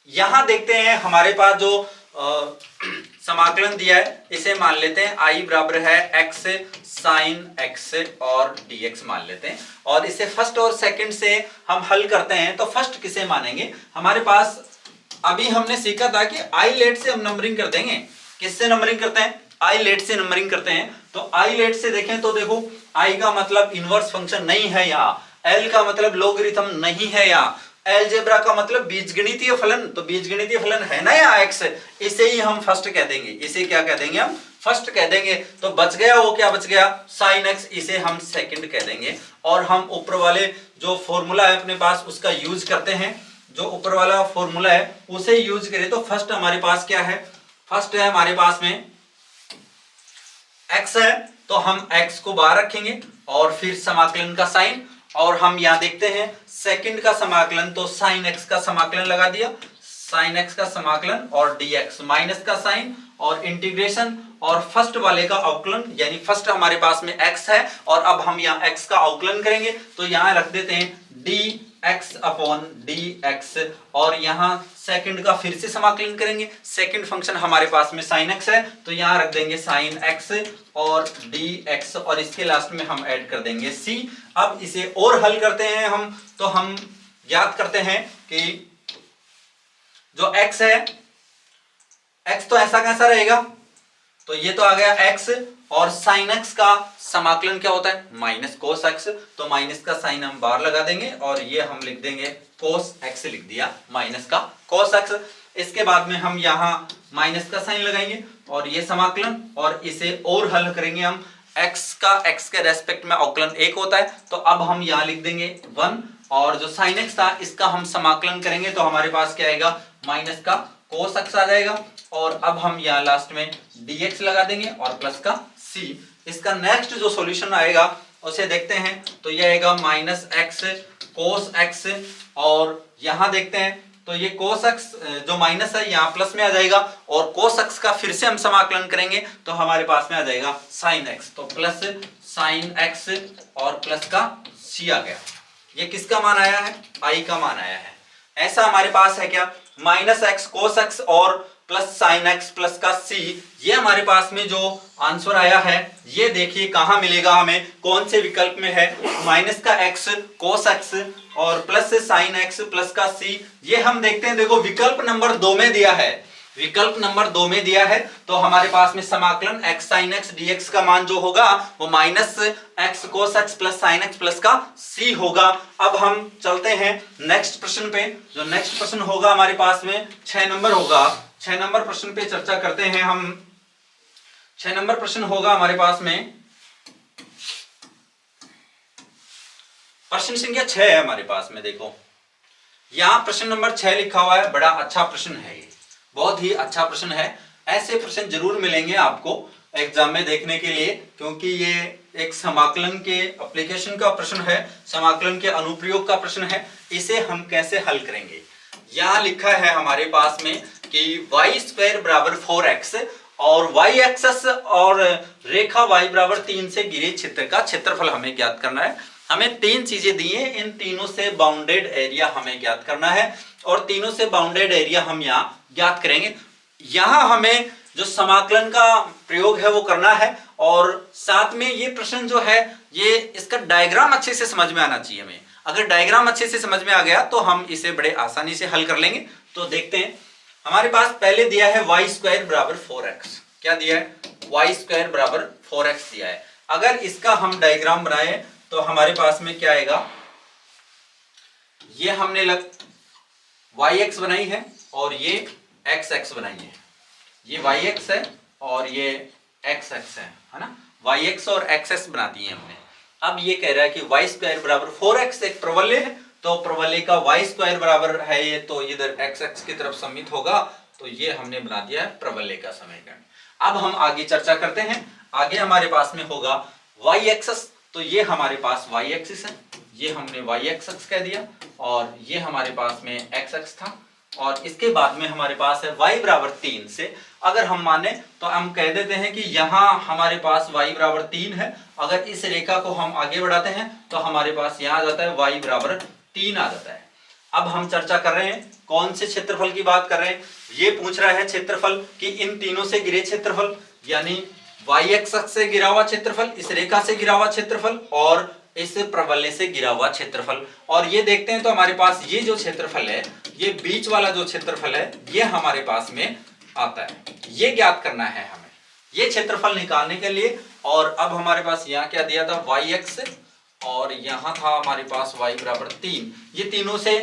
यहां देखते हैं हमारे पास जो समाकलन दिया है इसे मान लेते हैं i बराबर है x साइन x और dx मान लेते हैं और इसे फर्स्ट और सेकंड से हम हल करते हैं। तो फर्स्ट किसे मानेंगे, हमारे पास अभी हमने सीखा था कि आई लेट से हम नंबरिंग कर देंगे। किससे नंबरिंग करते हैं, आई लेट से नंबरिंग करते हैं। तो आई लेट से देखें तो देखो आई का मतलब इनवर्स फंक्शन नहीं है यहाँ, एल का मतलब लॉगरिथम नहीं है यहाँ, एलजेब्रा का मतलब बीजगणितीय फलन, तो बीजगणितीय फलन है ना यहाँ x, इसे ही हम फर्स्ट कह देंगे। इसे क्या कह देंगे, हम फर्स्ट कह देंगे। तो बच गया वो क्या बच गया साइन x, इसे हम सेकंड कह देंगे और हम ऊपर वाले जो फॉर्मूला है अपने पास उसका यूज करते हैं। जो ऊपर वाला फॉर्मूला है उसे यूज करें तो फर्स्ट हमारे पास क्या है, फर्स्ट है हमारे पास में x है तो हम x को बाहर रखेंगे और फिर समाकलन का साइन, और हम यहां देखते हैं सेकंड का समाकलन तो साइन x का समाकलन लगा दिया, साइन एक्स का समाकलन और dx माइनस का साइन और इंटीग्रेशन और फर्स्ट वाले का अवकलन, यानी फर्स्ट हमारे पास में x है और अब हम यहाँ x का अवकलन करेंगे तो यहाँ रख देते हैं dx अपॉन dx और यहाँ सेकंड का फिर से समाकलन करेंगे। सेकंड फंक्शन हमारे पास में sin x है तो यहाँ रख देंगे sin x और dx और इसके लास्ट में हम ऐड कर देंगे c। अब इसे और हल करते हैं हम, तो हम याद करते हैं कि जो x है, x तो ऐसा कैसा रहेगा, तो ये तो आ गया x और sin x का समाकलन क्या होता है माइनस कोस x, तो माइनस का साइन हम बाहर लगा देंगे और ये हम लिख देंगे कोस x लिख दिया माइनस का कोस x। इसके बाद में हम यहाँ माइनस का साइन लगाएंगे और ये समाकलन और इसे और हल करेंगे हम। x का x के रेस्पेक्ट में अवकलन 1 होता है तो अब हम यहाँ लिख देंगे 1 और जो sin x था इसका हम समाकलन करेंगे तो हमारे पास क्या आएगा माइनस का कोस x आ जाएगा और अब हम यहाँ लास्ट में dx लगा देंगे और प्लस का c। इसका नेक्स्ट जो सॉल्यूशन आएगा उसे देखते हैं तो ये आएगा माइनस x कोस x और यहाँ देखते हैं तो ये कोस x जो माइनस है यहाँ प्लस में आ जाएगा और कोस x का फिर से हम समाकलन करेंगे तो हमारे पास में आ जाएगा साइन x, तो प्लस साइन x और प्लस का c आ गया। ये किसका मान आया है, i का मान आया है। ऐसा हमारे पास है क्या माइनस x कोस x और प्लस साइन x प्लस का c, ये हमारे पास में जो आंसर आया है ये देखिए कहां मिलेगा हमें, कौन से विकल्प में है, माइनस का x कोस x और प्लस साइन x प्लस का c। ये हम देखते हैं, देखो विकल्प नंबर 2 में दिया है, विकल्प नंबर 2 में दिया है तो हमारे पास में समाकलन x साइन x dx का मान जो होगा वो माइनस x कोस x plus sign x plus का c होगा। अब हम चलते हैं नेक्स्ट प्रश्न पे, जो नेक्स्ट प्रश्न होगा हमारे पास में 6 नंबर होगा। 6 नंबर प्रश्न पे चर्चा करते हैं हम। 6 नंबर प्रश्न होगा हमारे पास में, प्रश्न संख्या 6 है हमारे पास में। देखो यहाँ प्रश्न नंबर 6 लिखा हुआ है, बड़ा अच्छा प्रश्न है, ये बहुत ही अच्छा प्रश्न है। ऐसे प्रश्न जरूर मिलेंगे आपको एग्जाम में देखने के लिए, क्योंकि ये एक समाकलन के एप्लीकेशन का प्रश्न है, समाकलन के अनुप्रयोग का प्रश्न है। इसे हम कैसे हल करेंगे, यहाँ लिखा है हमारे पास में कि y स्क्वायर बराबर 4x और y एक्सेस और रेखा y बराबर 3 से घिरे क्षेत्र का क्षेत्रफल हमें ज्ञात करना है। हमें 3 चीजें दी हैं, इन तीनों से बाउंडेड एरिया हमें ज्ञात करना है और तीनों से बाउंडेड एरिया हम यहाँ ज्ञात करेंगे। यहाँ हमें जो समाकलन का प्रयोग है वो करना है और साथ में ये प्रश्न जो है ये इसका डायग्राम अच्छे से समझ में आना चाहिए हमें। अगर डायग्राम अच्छे से समझ में आ गया तो हम इसे बड़े आसानी से हल कर लेंगे। तो देखते हैं, हमारे पास पहले दिया है y स्क्वायर बराबर 4x। क्या दिया है, y स्क्वायर बराबर 4x दिया है। अगर इसका हम डायग्राम बनाए तो हमारे पास में क्या आएगा, ये हमने yx बनाई है और ये xx बनाई है, ये yx है और ये xx है ना, yx और xx बना दिए हमने। अब ये कह रहा है कि y स्क्वायर बराबर 4x एक प्रवलय है, तो प्रवलय का y स्क्वायर बराबर है ये, तो इधर xx की तरफ सम्मित होगा, तो ये हमने बना दिया है प्रवलय का समीकरण। अब हम आगे चर्चा करते हैं। आगे हमारे पास में होगा y एक्सिस, तो ये हमारे पास y एक्सिस है, ये हमने y एक्सिस कह दिया और ये हमारे पास में x एक्स था और इसके बाद में हमारे पास है y बराबर 3 से। अगर हम माने तो हम कह देते हैं कि यहाँ हमारे पास y बराबर 3 है। अगर इस रेखा को हम आगे बढ़ाते हैं तो हमारे पास यहाँ आ जाता है y बराबर 3 आ जाता है। अब हम चर्चा कर रहे हैं कौन से क्षेत्रफल की बात कर रहे हैं, ये पूछ रहा है क्षेत्रफल कि इन तीनों से घिरे क्षेत्रफल, यानी y एक्सिस से घिरा हुआ क्षेत्रफल, इस रेखा से घिरा हुआ क्षेत्रफल और इस प्रवलय से घिरा हुआ क्षेत्रफल। और ये देखते हैं तो हमारे पास ये जो क्षेत्रफल है, ये बीच वाला जो क्षेत्रफल है, ये हमारे पास में आता है। ये ज्ञात करना है हमें, ये क्षेत्रफल निकालने के लिए। और अब हमारे पास यहाँ क्या दिया था, y एक्स और यहाँ था हमारे पास y बराबर 3। ये तीनों से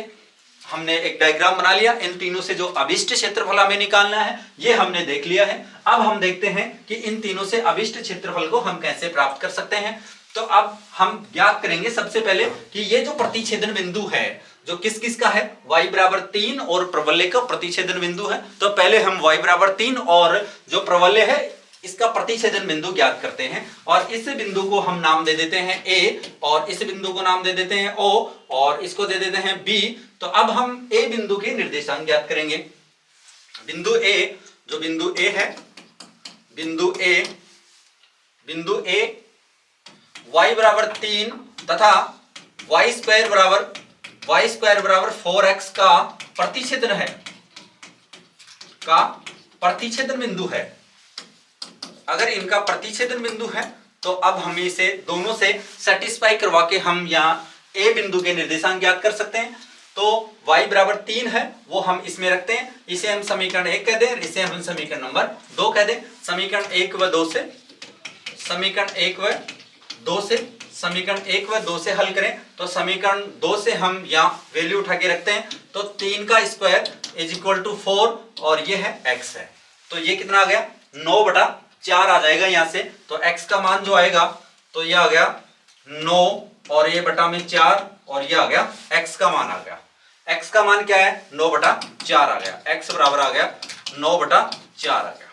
हमने एक डायग्राम बना लिया। इन तीनों से जो अभिष्ट क्षेत्रफल हमें निकालना है ये हमने देख लिया है। अब हम देखते हैं कि इन तीनों से अभिष्ट क्षेत्रफल को हम कैसे प्राप्त कर सकते हैं। तो अब हम ज्ञात करेंगे सबसे पहले कि ये जो प्रतिच्छेदन बिंदु है जो किस किस का है, y बराबर 3 और प्रवलय का प्रतिच्छेदन बिंदु है। तो पहले हम y बराबर 3 और जो प्रवलय है इसका प्रतिच्छेदन बिंदु ज्ञात करते हैं और इस बिंदु को हम नाम दे देते हैं A और इस बिंदु को नाम दे देते हैं O और इसको दे देते हैं B। तो अब हम A बिंदु के निर्देशांक ज्ञात करेंगे। बिंदु ए, जो बिंदु ए है, बिंदु ए y बराबर 3 तथा y स्क्वायर बराबर 4x का प्रतिच्छेदन है, का प्रतिच्छेदन बिंदु है। अगर इनका प्रतिच्छेदन बिंदु है तो अब हम इसे दोनों से सेटिस्फाई करवा के हम यहाँ ए बिंदु के निर्देशांक ज्ञात कर सकते हैं। तो y बराबर 3 है, वो हम इसमें रखते हैं, इसे हम समीकरण 1 कह दें, इसे हम समीकरण नंबर 2 कह दें। समीकरण 1 व 2 से समीकरण 1 व 2 से हल करें तो समीकरण 2 से हम यहाँ वैल्यू उठा के रखते हैं, तो 3 का स्क्वायर इज इक्वल टू 4 और ये है x है, तो ये कितना आ गया 9/4 आ जाएगा यहाँ से। तो x का मान जो आएगा तो ये आ गया 9 और ये बटा में 4 और ये आ गया x का मान आ गया। x का मान क्या है 9/4 आ गया, x बराबर आ गया 9/4 आ गया।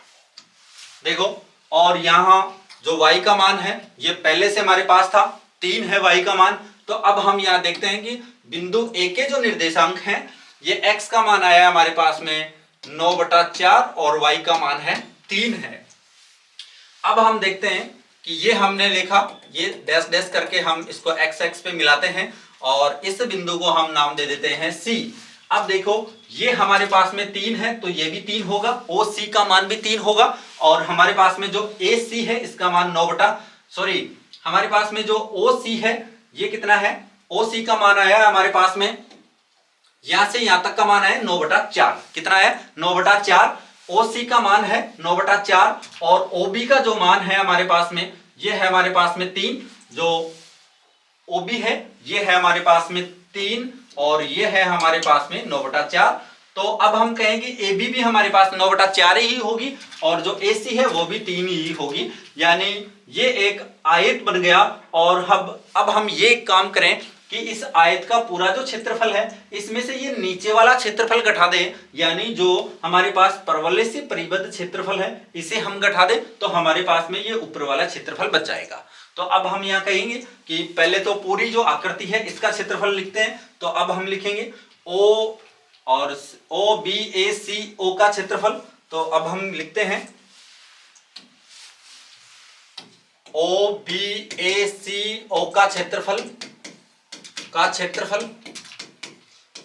देखो, और यहाँ जो y का मान है ये पहले से हमारे पास था 3 है y का मान, तो अब हम यहाँ देखते हैं कि बिंदु a के जो निर्देशांक हैं ये x का मान आया है हमारे पास में 9/4 और y का मान है 3 है। अब हम देखते हैं कि ये हमने लिखा, ये डैश डैश करके हम इसको x पे मिलाते हैं और इस बिंदु को हम नाम दे देते हैं C। अब देखो, ये हमारे पास में 3 है तो ये भी 3 होगा, OC का मान भी 3 होगा, और हमारे पास में जो AC है इसका मान हमारे पास में जो OC है ये कितना है, OC का मान आया हमारे पास में यहां से यहां तक का मान है 9/4, कितना है 9/4, OC का मान है 9/4 और OB का जो मान है हमारे पास में ये है हमारे पास में 3, जो OB है ये है हमारे पास में 3 और ये है हमारे पास में 9/4। तो अब हम कहेंगे AB भी हमारे पास 9/4 ही होगी और जो AC है वो भी 3 ही होगी, यानी ये एक आयत बन गया। और अब हम ये काम करें कि इस आयत का पूरा जो क्षेत्रफल है इसमें से ये नीचे वाला क्षेत्रफल घटा दें, यानी जो हमारे पास परवलय से परिबद्ध क्षेत्रफल है इसे हम घटा दें तो हमारे पास में ये ऊपर वाला क्षेत्रफल बच जाएगा। तो अब हम यहाँ कहेंगे कि पहले तो पूरी जो आकृति है इसका क्षेत्रफल लिखते हैं, तो अब हम लिखेंगे O और OBACO का क्षेत्रफल। तो अब हम लिखते हैं OBACO का क्षेत्रफल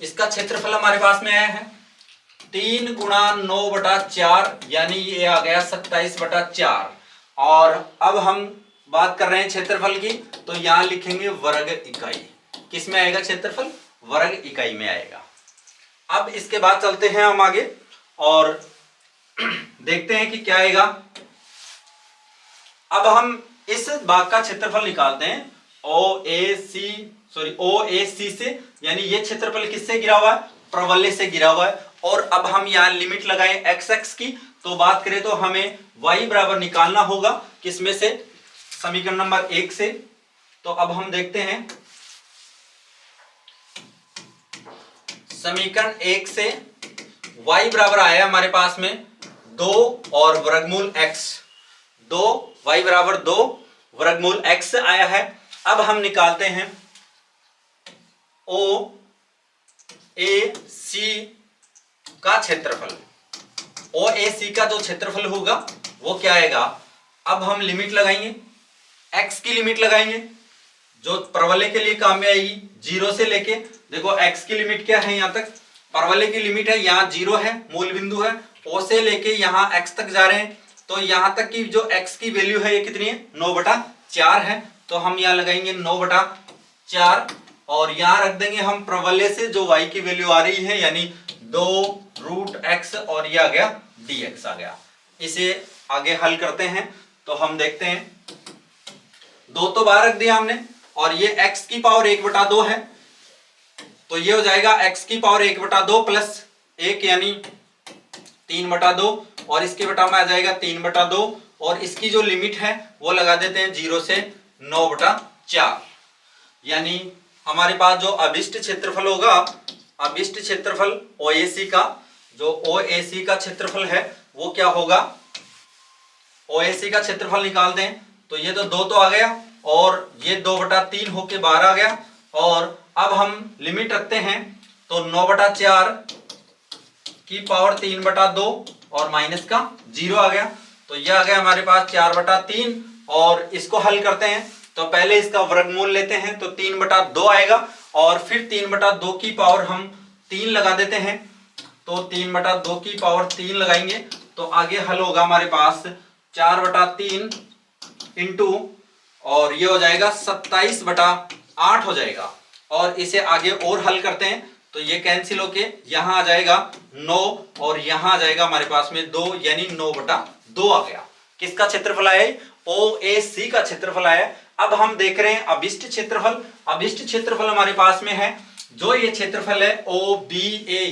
इसका क्षेत्रफल हमारे पास में आया है 3 गुणा 9/4 यानी ये आ गया 27/4। और अब हम बात कर रहे हैं क्षेत्रफल की, तो यहां लिखेंगे वर्ग इकाई। किस में आएगा क्षेत्रफल, वर्ग इकाई में आएगा। अब इसके बाद चलते हैं हम आगे और देखते हैं कि क्या आएगा। अब हम इस भाग का क्षेत्रफल निकालते हैं OAC से, यानी ये क्षेत्रफल किससे गिरा हुआ है, प्रवलय से गिरा हुआ है। और अब हम यहाँ लिमिट लगाएं x की, तो बात करें तो हमें y बराबर निकालना होगा किसमें से, समीकरण नंबर 1 से। तो अब हम देखते हैं समीकरण 1 से y बराबर आया हमारे पास में 2 और वर्गमूल x, 2 y बराबर 2 वर्गमूल x आया है। अब हम निकालते हैं OAC का क्षेत्रफल। OAC का जो क्षेत्रफल होगा वो क्या आएगा, अब हम लिमिट लगाएंगे, x की लिमिट लगाएंगे जो परवलय के लिए काम में आएगी 0 से लेके। देखो x की लिमिट क्या है, यहाँ तक परवलय की लिमिट है, यहाँ 0 है मूल बिंदु है, O से लेके यहाँ x तक जा रहे हैं, तो यहाँ तक की जो x की वैल्यू है ये कितनी है 9/4 है। तो हम यहाँ लगाएंगे 9/4 और यहाँ रख देंगे हम प्रवलय से जो y की वैल्यू आ रही है, यानी 2√x और ये आ गया dx आ गया। इसे आगे हल करते हैं तो हम देखते हैं 2 तो बाहर रख दिया हमने और ये x की पावर 1/2 है, तो ये हो जाएगा x की पावर 1/2 प्लस 1 यानी 3/2 और इसके बटा में आ जाएगा 3/2 और इसकी जो लिमिट है वो लगा देते हैं 0 से 9/4। यानी हमारे पास जो अभिष्ट क्षेत्रफल होगा, अभिष्ट क्षेत्रफल OAC का, जो OAC का क्षेत्रफल है वो क्या होगा, OAC का क्षेत्रफल निकाल दें तो ये तो 2 तो आ गया और ये 2/3 होके बाहर आ गया। और अब हम लिमिट रखते हैं तो 9/4 की पावर 3/2 और माइनस का 0 आ गया। तो यह आ गया हमारे पास 4/3 और इसको हल करते हैं तो पहले इसका वर्गमूल लेते हैं तो 3/2 आएगा और फिर 3/2 की पावर हम 3 लगा देते हैं तो 3/2 की पावर 3 लगाएंगे तो आगे हल होगा हमारे पास 4/3 इंटू और ये हो जाएगा 27/8 हो जाएगा। और इसे आगे और हल करते हैं तो ये कैंसिल होके यहां आ जाएगा 9 और यहां आ जाएगा हमारे पास में 2 यानी 9/2 आ गया। किसका क्षेत्रफल आया? OAC का क्षेत्रफल आया। अब हम देख रहे हैं अभिष्ट क्षेत्रफल। अभिष्ट क्षेत्रफल हमारे पास में है जो ये क्षेत्रफल है OBA,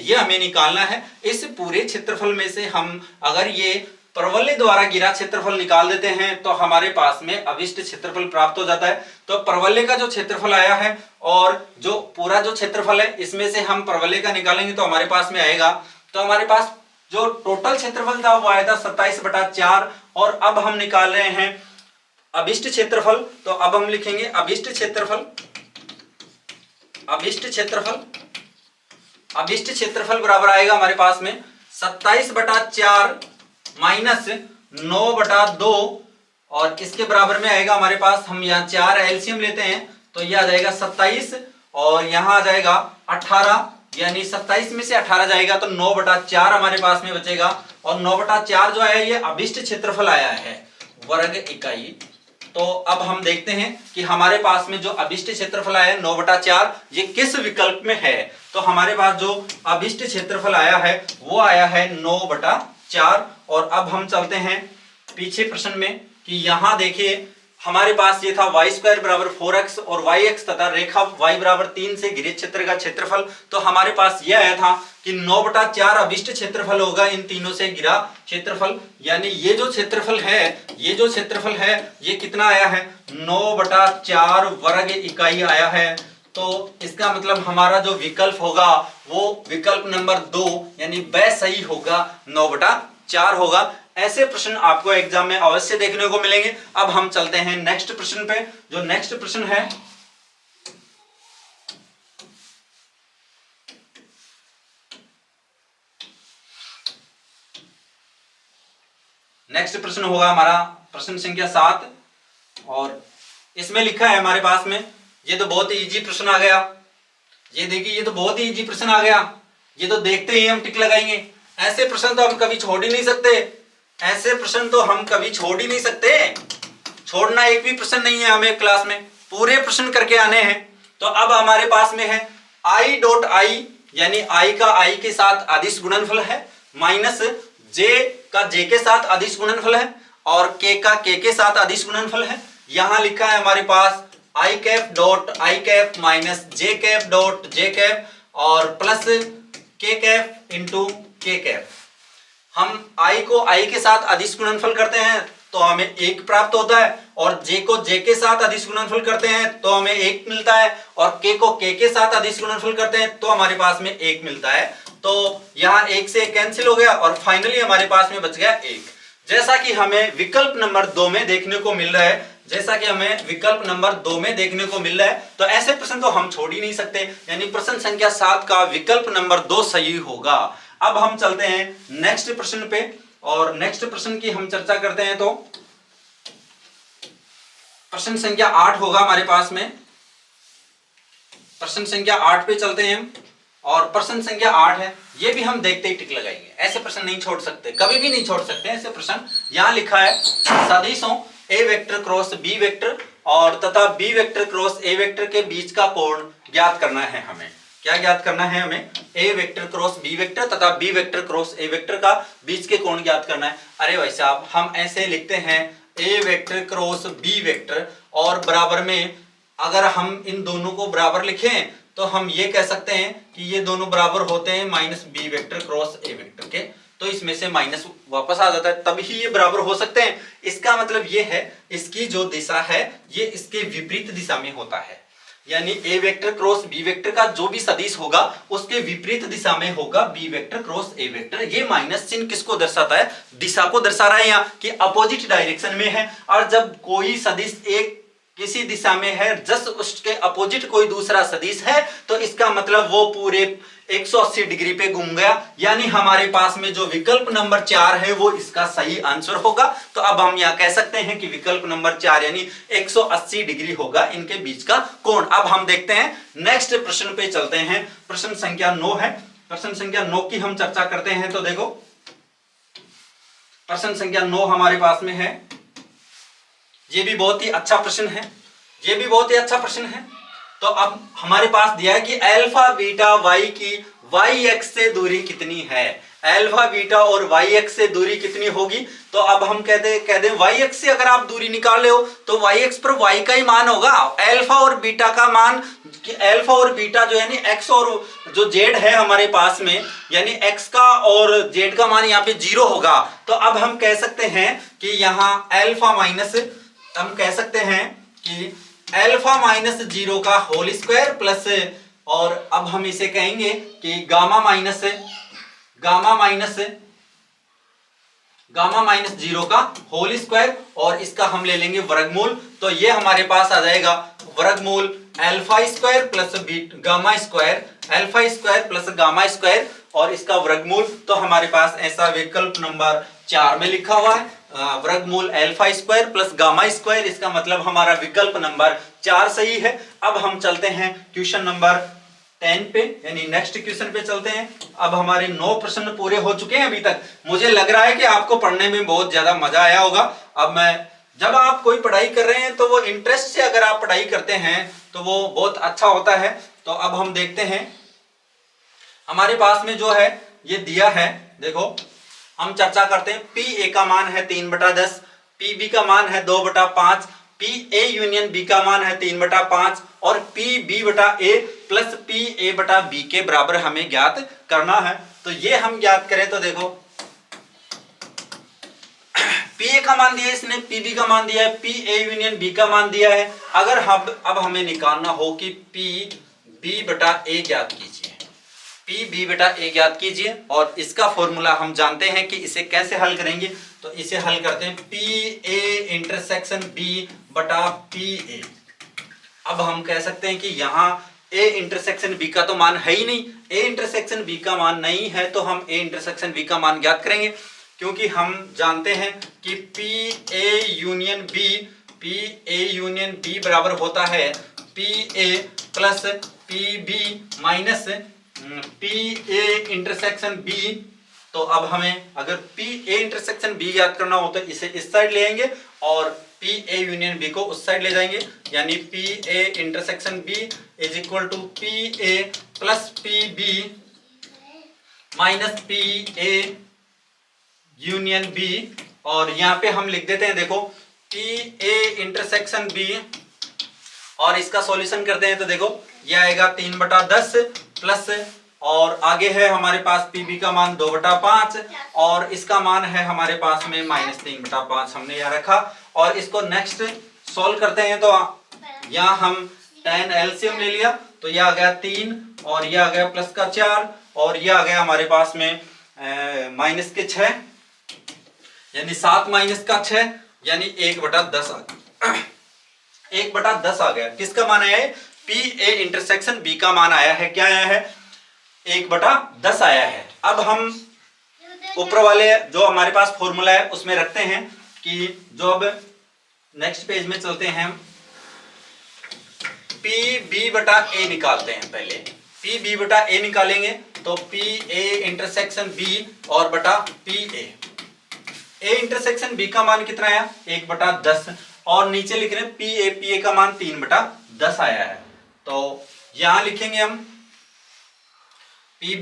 ये हमें निकालना है। इस पूरे क्षेत्रफल में से हम अगर ये परवलय द्वारा गिरा क्षेत्रफल निकाल देते हैं तो हमारे पास में अभिष्ट क्षेत्रफल प्राप्त हो जाता है। तो परवलय का जो क्षेत्रफल आया है और जो पूरा जो क्षेत्रफल है इसमें से हम परवलय का निकालेंगे तो हमारे पास में आएगा। तो हमारे पास जो टोटल क्षेत्रफल था वो आया था 27/4 और अब हम निकाल रहे हैं अभिष्ट क्षेत्रफल। तो अब हम लिखेंगे अभिष्ट क्षेत्रफल। अभिष्ट क्षेत्रफल अभिष्ट क्षेत्रफल बराबर आएगा हमारे पास में 27/4 माइनस 9/2 और इसके बराबर में आएगा हमारे पास, हम यहाँ 4 एलसीएम लेते हैं तो यह आ जाएगा 27 और यहाँ आ जाएगा 18 यानी 27 में से 18 जाएगा तो 9/4 हमारे पास में बचेगा। और 9/4 जो आया ये अभिष्ट क्षेत्रफल आया है वर्ग इकाई। तो अब हम देखते हैं कि हमारे पास में जो अभिष्ट क्षेत्रफल आया है 9/4 ये किस विकल्प में है। तो हमारे पास जो अभिष्ट क्षेत्रफल आया है वो आया है 9/4। और अब हम चलते हैं पीछे प्रश्न में कि यहां देखिए हमारे पास ये था y² बराबर 4x और yx तथा रेखा y बराबर 3 से घिरे क्षेत्र का क्षेत्रफल। तो हमारे पास यह आया था कि 9/4 अभिष्ट क्षेत्रफल होगा इन तीनों से घिरा क्षेत्रफल। यानी ये जो क्षेत्रफल है ये कितना आया है 9/4 वर्ग इकाई आया है। तो इसका मतलब हमारा जो विकल्प होगा वो विकल्प नंबर 2 यानी वह सही होगा 9/4 होगा। ऐसे प्रश्न आपको एग्जाम में अवश्य देखने को मिलेंगे। अब हम चलते हैं नेक्स्ट प्रश्न पे। जो नेक्स्ट प्रश्न है नेक्स्ट प्रश्न होगा हमारा प्रश्न संख्या 7 और इसमें लिखा है हमारे पास में, ये तो बहुत ही इजी प्रश्न आ गया। ये देखिए ये तो बहुत ही इजी प्रश्न आ गया, ये तो देखते ही हम टिक लगाएंगे। ऐसे प्रश्न तो हम कभी छोड़ ही नहीं सकते, ऐसे प्रश्न तो हम कभी छोड़ ही नहीं सकते। छोड़ना एक भी प्रश्न नहीं है, हमें क्लास में पूरे प्रश्न करके आने हैं। तो अब हमारे पास में है I.I यानी I का I के साथ अदिश गुणनफल है माइनस J का J के साथ अदिश गुणनफल है और K का K के साथ अदिश गुणनफल है। यहां लिखा है हमारे पास I cap dot I cap minus J cap dot J cap और plus K cap into K cap. हम I को I के साथ अदिश गुणनफल करते हैं तो हमें 1 प्राप्त होता है और J को J के साथ अदिश गुणनफल करते हैं तो हमें 1 मिलता है और K को K के साथ अदिश गुणनफल करते हैं तो हमारे पास में 1 मिलता है। तो यहाँ 1 से 1 कैंसिल हो गया और फाइनली हमारे पास में बच गया 1। जैसा कि हमें विकल्प नंबर 2 में देखने को मिल रहा है, तो ऐसे प्रश्न तो हम छोड़ ही नहीं सकते, यानी प्रश्न संख्या 7 का विकल्प नंबर 2 सही होगा। अब हम चलते हैं नेक्स्ट प्रश्न पे और नेक्स्ट प्रश्न की हम चर्चा करते हैं। तो प्रश्न संख्या 8 होगा हमारे पास में, प्रश्न संख्या 8 पे चलते हैं हम। और प्रश्न संख्या 8 है, ये भी हम देखते ही टिक लगाएंगे। ऐसे प्रश्न नहीं छोड़ सकते, कभी भी नहीं छोड़ सकते ऐसे प्रश्न। यहां लिखा है सदिशों A vector cross B vector और तथा B vector cross A vector के बीच का कोण ज्ञात करना है। हमें क्या ज्ञात करना है? हमें A vector cross B vector तथा B vector cross A vector का बीच के कोण ज्ञात करना है। अरे भाई साहब, हम ऐसे लिखते हैं A vector cross B vector और बराबर में अगर हम इन दोनों को बराबर लिखें तो हम ये कह सकते हैं कि ये दोनों बराबर होते हैं minus B vector cross A vector के। तो इसमें से माइनस वापस आ जाता है, तभी ये बराबर हो सकते हैं। इसका मतलब ये है इसकी जो दिशा है ये इसके विपरीत दिशा में होता है, यानी A vector cross B vector का जो भी सदिश होगा उसके विपरीत दिशा में होगा B vector cross A vector. ये माइनस चिन्ह किसको दर्शाता है? दिशा को दर्शा रहा है यहाँ कि अपोजिट डायरेक्शन में है। और जब कोई सदिश एक किसी दिशा में है जस्ट उसके अपोजिट कोई दूसरा सदिश है तो इसका मतलब वो पूरे 180 डिग्री पे घूम गया, यानी हमारे पास में जो विकल्प नंबर 4 है वो इसका सही आंसर होगा। तो अब हम यहां कह सकते हैं कि विकल्प नंबर 4 यानी 180 डिग्री होगा इनके बीच का कोण। अब हम देखते हैं नेक्स्ट प्रश्न पे चलते हैं। प्रश्न संख्या 9 है। प्रश्न संख्या 9 की हम चर्चा करते हैं। तो देखो प्रश्न संख्या 9 हमारे पास में है। ये भी बहुत ही अच्छा प्रश्न है, ये भी बहुत ही अच्छा प्रश्न है। तो अब हमारे पास दिया है कि अल्फा बीटा वाई की वाई एक्स से दूरी कितनी है। अल्फा बीटा और वाई एक्स से दूरी कितनी होगी। तो अब हम कह दें वाई एक्स से अगर आप दूरी निकाल हो तो वाई एक्स पर वाई का ही मान होगा। अल्फा और बीटा का मान, अल्फा और बीटा जो यानी एक्स और जो जेड है हमारे पास में, यानी एक्स का और जेड का मान यहाँ पे 0 होगा। तो अब हम कह सकते हैं कि यहाँ अल्फा माइनस, हम कह सकते हैं कि अल्फा माइनस 0 का होल स्क्वायर प्लस, और अब हम इसे कहेंगे कि गामा माइनस 0 का होल स्क्वायर, और इसका हम ले लेंगे वर्गमूल। तो ये हमारे पास आ जाएगा वर्गमूल alpha square plus gamma square, alpha square plus gamma square, और इसका वर्गमूल। तो हमारे पास ऐसा विकल्प नंबर 4 में लिखा हुआ है वर्गमूल alpha square plus gamma square. इसका मतलब हमारा विकल्प नंबर 4 सही है। अब हम चलते हैं क्वेश्चन नंबर 10 पे, यानी नेक्स्ट क्वेश्चन पे चलते हैं। अब हमारे 9 प्रश्न पूरे हो चुके हैं अभी तक। मुझे लग रहा है कि आपको पढ़ने में बहुत ज्यादा मजा आया होगा। अब जब आप कोई पढ़ाई कर रहे हैं तो वो इंटरेस्ट से अगर आप पढ़ाई करते हैं तो वो बहुत अच्छा होता है। तो अब हम देखते हैं हमारे पास में जो है ये दिया है। देखो हम चर्चा करते हैं। पी ए का मान है 3/10, पी बी का मान है 2/5, पी ए यूनियन बी का मान है 3/5, और पी बी बटा ए प्लस पी ए बटा बी के बराबर हमें ज्ञात करना है। तो ये हम ज्ञात करें तो देखो पी ए का मान दिया है इसने, पी बी का मान दिया है, पी ए यूनियन बी का मान दिया है। अगर हम अब हमें निकालना हो कि पी बी बटा ए ज्ञात कीजिए, पी बी बटा ए ज्ञात कीजिए, और इसका फॉर्मूला हम जानते हैं कि इसे कैसे हल करेंगे। तो इसे हल करते हैं पी ए इंटरसेक्शन बी बटा पी ए। अब हम कह सकते हैं कि यहाँ ए इंटरसेक्शन बी का तो मान है ही नहीं, ए इंटरसेक्शन बी का मान नहीं है, तो हम ए इंटरसेक्शन बी का मान ज्ञात करेंगे, क्योंकि हम जानते हैं कि पी ए यूनियन बी बराबर होता है P A plus P B minus P A intersection B. तो अब हमें अगर पी ए इंटरसेक्शन बी याद करना हो तो इसे इस साइड ले आएंगे और पी ए यूनियन बी को उस साइड ले जाएंगे, यानी P A intersection B is equal to P A plus P B minus P A union B. और यहाँ पे हम लिख देते हैं देखो पी ए इंटरसेक्शन बी, और इसका सॉल्यूशन करते हैं तो देखो ये आएगा 3/10 प्लस, और आगे है हमारे पास पी बी का मान 2/5, और इसका मान है हमारे पास में -3/5 हमने यहाँ रखा। और इसको नेक्स्ट सॉल्व करते हैं तो यहाँ हम tan एलसीएम ले लिया, तो ये आ गया 3, और ये आ गया प्लस का 4, और ये आ गया हमारे पास में माइनस के 6, यानी 7 माइनस का 6, यानी 1/10 आ गया। 1/10 आ गया। किसका मान आया है? पी ए इंटरसेक्शन बी का मान आया है। क्या आया है? 1/10 आया है। अब हम ऊपर वाले जो हमारे पास फॉर्मूला है उसमें रखते हैं कि जो अब नेक्स्ट पेज में चलते हैं, पी बी बटा ए निकालते हैं। पहले पी बी बटा ए निकालेंगे तो पी ए इंटरसेक्शन बी और बटा पी ए इंटरसेक्शन बी का मान कितना आया? 1/10, और नीचे लिख रहे हैं पी ए का मान 3/10 आया है। तो यहां लिखेंगे हम पी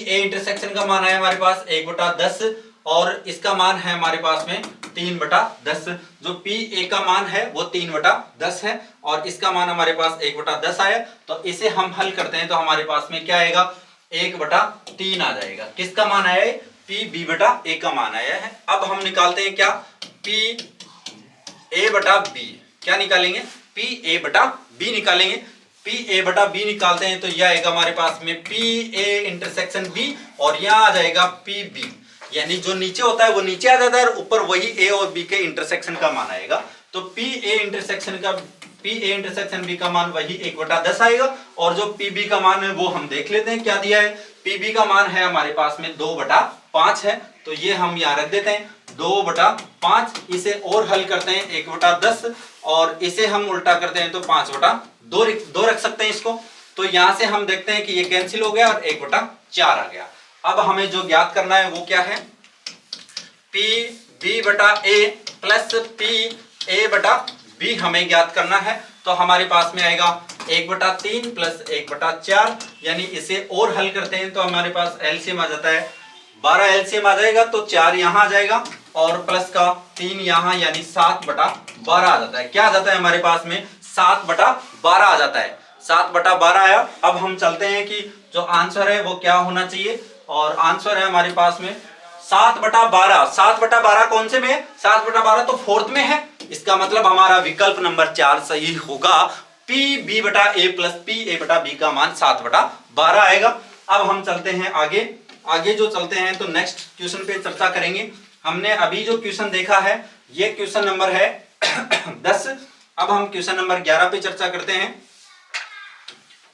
ए इंटरसेक्शन का मान आया हमारे पास 1/10, और इसका मान है हमारे पास में 3/10। जो पी ए का मान है वो 3/10 है, और इसका मान हमारे पास 1/10 आया। तो इसे हम हल करते हैं तो हमारे पास में क्या आएगा? 1/3 आ जाएगा। किसका मान आया है? पी बी बटा ए का मान आया है। अब हम निकालते हैं क्या? पी ए बटा बी। क्या निकालेंगे? पी ए बटा बी निकालेंगे। पी ए बटा बी निकालते हैं तो यह आएगा हमारे पास में पी ए इंटरसेक्शन बी, और यहां आ जाएगा पी बी, यानी जो नीचे होता है वो नीचे आ जाता है और ऊपर वही ए और बी के इंटरसेक्शन का मान आएगा। तो पी ए इंटरसेक्शन का पी ए इंटरसेक्शन बी का मान वही 1/10 आएगा। और जो पी बी का मान है वो हम देख लेते हैं क्या दिया है। पी बी का मान है हमारे पास में 2/5 है, तो ये हम यहाँ रख देते हैं 2/5। इसे और हल करते हैं 1/10 और इसे हम उल्टा करते हैं तो 5/2 रख सकते हैं इसको। तो यहां से हम देखते हैं कि ये कैंसिल हो गया और 1/4 आ गया। अब हमें जो ज्ञात करना है वो क्या है, पी बी बटा ए प्लस पी ए बटा बी हमें ज्ञात करना है। तो हमारे पास में आएगा 1/3 प्लस 1/4, यानी इसे और हल करते हैं तो हमारे पास एलसीएम आ जाता है 12। एलसीएम आ जाएगा तो 4 यहां आ जाएगा और प्लस का 3 यहां, यानी 7/12 आ जाता है। क्या आ जाता है हमारे पास में 7/12 आ जाता है। 7/12 आया। अब हम चलते हैं कि जो आंसर है वो क्या होना चाहिए, और आंसर है हमारे पास में 7/12। 7/12 कौन से में है, 7/12 तो फोर्थ में है। इसका मतलब हमारा विकल्प नंबर 4 सही होगा। पी बी बटा ए प्लस पी ए बटा बी का मान 7/12 आएगा। अब हम चलते हैं आगे जो चलते हैं तो नेक्स्ट क्वेश्चन पे चर्चा करेंगे। हमने अभी जो क्वेश्चन देखा है ये क्वेश्चन नंबर है 10। अब हम क्वेश्चन नंबर 11 पे चर्चा करते हैं।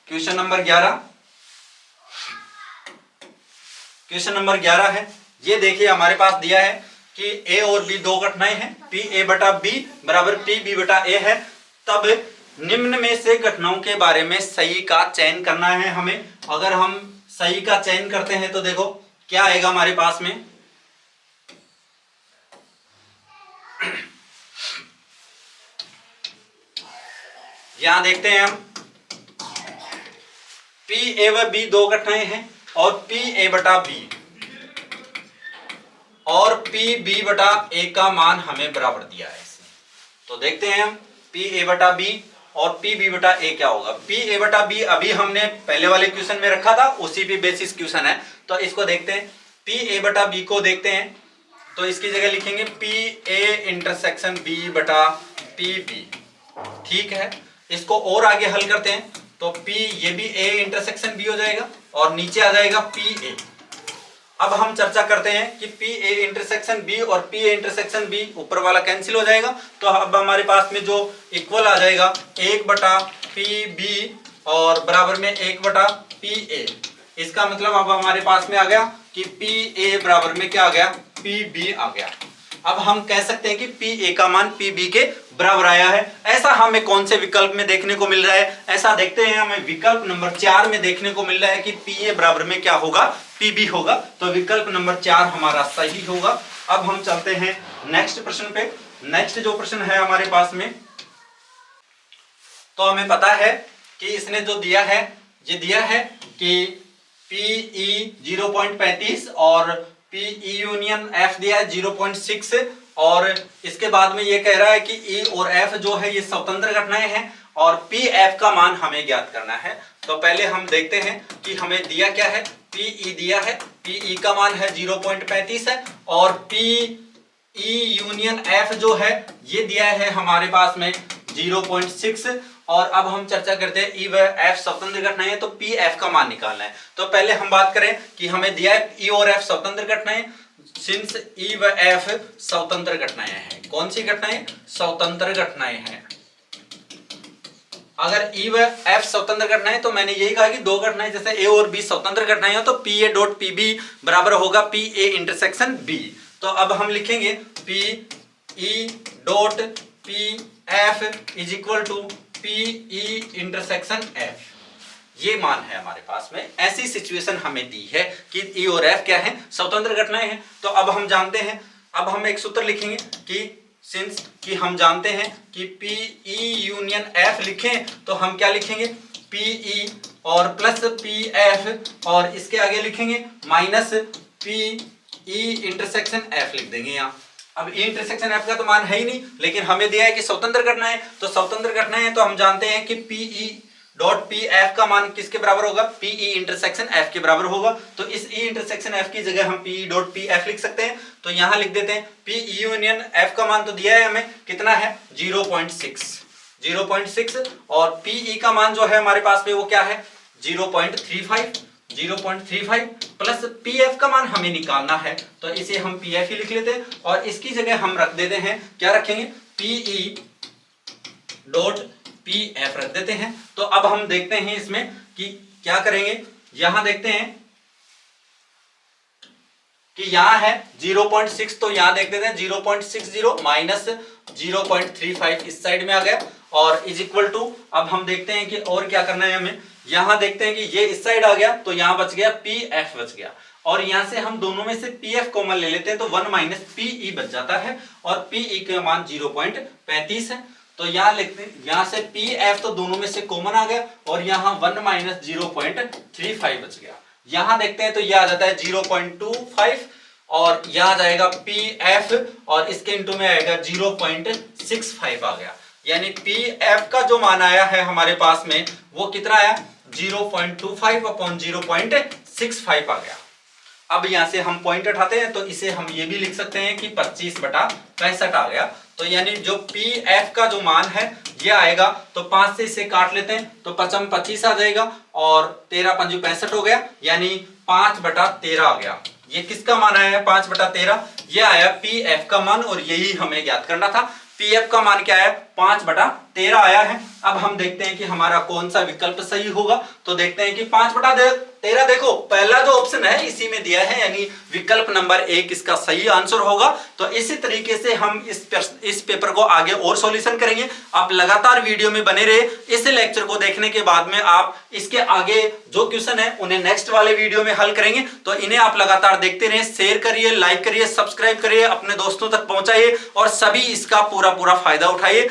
क्वेश्चन नंबर 11 है। ये देखिए हमारे पास दिया है कि ए और बी दो घटनाएं हैं, पी ए बटा बी बराबर पी बी बटा ए है। तब निम्न में से घटनाओं के बारे में सही का चयन करना है हमें। अगर हम सही का चयन करते हैं तो देखो क्या आएगा हमारे पास में, यहां देखते हैं हम पी ए व बी दो घटनाएं हैं और पी ए बटा बी और पी बी बटा ए का मान हमें बराबर दिया है इसने। तो देखते हैं हम पी ए बटा बी और पी बी बटा ए क्या होगा। पी ए बटा बी अभी हमने पहले वाले क्वेश्चन में रखा था, उसी पे बेसिस क्वेश्चन है। तो इसको देखते हैं, पी ए बटा बी को देखते हैं तो इसकी जगह लिखेंगे पी ए इंटरसेक्शन बी बटा पी बी। ठीक है, इसको और आगे हल करते हैं तो पी ये भी ए इंटरसेक्शन बी हो जाएगा और नीचे आ जाएगा पी ए। अब हम चर्चा करते हैं कि पी ए इंटरसेक्शन बी और पी ए इंटरसेक्शन बी ऊपर वाला कैंसिल हो जाएगा। तो अब हमारे पास में जो इक्वल आ जाएगा 1/पी बी और बराबर में 1/पी ए। इसका मतलब अब हमारे पास में आ गया कि पी ए बराबर में क्या आ गया, पी बी आ गया। अब हम कह सकते हैं कि पी ए का मान पी बी के बराबर आया है। ऐसा हमें कौन से विकल्प में देखने को मिल रहा है, ऐसा देखते हैं हमें विकल्प नंबर 4 में देखने को मिल रहा है कि पी ए बराबर में क्या होगा, पी बी होगा। तो विकल्प नंबर 4 हमारा सही होगा। अब हम चलते हैं नेक्स्ट प्रश्न पे। नेक्स्ट जो प्रश्न है हमारे पास में, तो हमें पता है कि इसने जो दिया है ये दिया है कि पीई 0.35 और पीई यूनियन एफ दिया है 0.6 और इसके बाद में ये कह रहा है कि ई और एफ जो है ये स्वतंत्र घटनाएं हैं और पी एफ का मान हमें ज्ञात करना है। तो पहले हम देखते हैं कि हमें दिया क्या है, पीई दिया है, पीई का मान है 0.35 है और पीई यूनियन एफ जो है ये दिया है हमारे पास में 0.6। और अब हम चर्चा करते हैं ई व एफ स्वतंत्र घटनाएं हैं तो पी एफ का मान निकालना है। तो पहले हम बात करें कि हमें दिया है ई और एफ स्वतंत्र घटनाएं। सिंस ई व एफ स्वतंत्र घटनाएं हैं, कौन सी घटनाएं, स्वतंत्र घटनाएं हैं। अगर ई व एफ स्वतंत्र घटनाएं तो मैंने यही कहा कि दो घटनाएं जैसे ए और बी स्वतंत्र घटनाएं हो तो P A dot P B बराबर होगा पी ए इंटरसेक्शन बी। तो अब हम लिखेंगे P E dot P F is equal to P E intersection F. ये मान है हमारे पास में। ऐसी सिचुएशन हमें दी है कि ई और एफ क्या है, स्वतंत्र घटनाएं हैं। तो अब हम जानते हैं, अब हम एक सूत्र लिखेंगे कि सिंस कि हम जानते हैं कि पी ई यूनियन एफ लिखें तो हम क्या लिखेंगे, पी ई और प्लस पी एफ और इसके आगे लिखेंगे minus P E intersection F लिख देंगे यहाँ। अब ई इंटरसेक्शन एफ का तो मान है ही नहीं, लेकिन हमें दिया है कि स्वतंत्र घटनाएं है तो स्वतंत्र घटनाएं हैं तो हम जानते हैं कि P E dot P F का मान किसके बराबर होगा, पी ई इंटरसेक्शन एफ के बराबर होगा। तो इस ई इंटरसेक्शन एफ की जगह हम P E dot P F लिख सकते हैं। तो यहां लिख देते हैं पी ई यूनियन एफ का मान तो दिया है हमें, कितना है 0.6 और पी ई का मान जो है हमारे पास में वो क्या है 0.35 प्लस पी एफ का मान हमें निकालना है तो इसे हम पी एफ ही लिख लेते हैं और इसकी जगह हम रख देते हैं, क्या रखेंगे, P E dot P F रख देते हैं। तो अब हम देखते हैं इसमें कि क्या करेंगे। यहां देखते हैं कि यहां है 0.6, तो यहां देख देते हैं 0.60 माइनस 0.35 इस साइड में आ गया और इज इक्वल टू, अब हम देखते हैं कि और क्या करना है हमें। यहां देखते हैं कि ये इस साइड आ गया तो यहां बच गया पी एफ बच गया, और यहां से हम दोनों में से पी एफ कॉमन ले लेते हैं तो 1 माइनस पीई बच जाता है, और पीई का मान 0.35 है। तो यहां लिखते हैं, यहां से पी एफ तो दोनों में से कॉमन आ गया और यहां 1 माइनस 0.35 बच गया। यहां देखते हैं तो यह आ जाता है 0.25 और यहां आ जाएगा पी एफ और इसके इंटू में आएगा 0.65 आ गया, यानी पी एफ का जो मान आया है हमारे पास में वो कितना आया 0.25 अपॉन 0.65 आ गया। अब यहां से हम पॉइंट उठाते हैं तो इसे हम ये भी लिख सकते हैं कि 25/65 आ गया। तो यानी जो पी एफ का जो मान है ये आएगा, तो 5 से इसे काट लेते हैं तो 5 25 आ जाएगा और 13 5 65 हो गया, यानी 5/13 आ गया। ये किसका मान आया है 5/13, ये आया पी एफ का मान, और यही हमें ज्ञात करना था। पी एफ का मान क्या है 5/13 आया है। अब हम देखते हैं कि हमारा कौन सा विकल्प सही होगा। तो देखते हैं कि 5/13, देखो पहला जो ऑप्शन है इसी में दिया है, यानी विकल्प नंबर 1 इसका सही आंसर होगा। तो इसी तरीके से हम इस पेपर को आगे और सॉल्यूशन करेंगे। आप लगातार वीडियो में बने रहे। इस लेक्चर को देखने के बाद में आप इसके आगे जो क्वेश्चन है उन्हें नेक्स्ट वाले वीडियो में हल करेंगे। तो इन्हें आप लगातार देखते रहे, शेयर करिए, लाइक करिए, सब्सक्राइब करिए, अपने दोस्तों तक पहुंचाइए और सभी इसका पूरा फायदा उठाइए।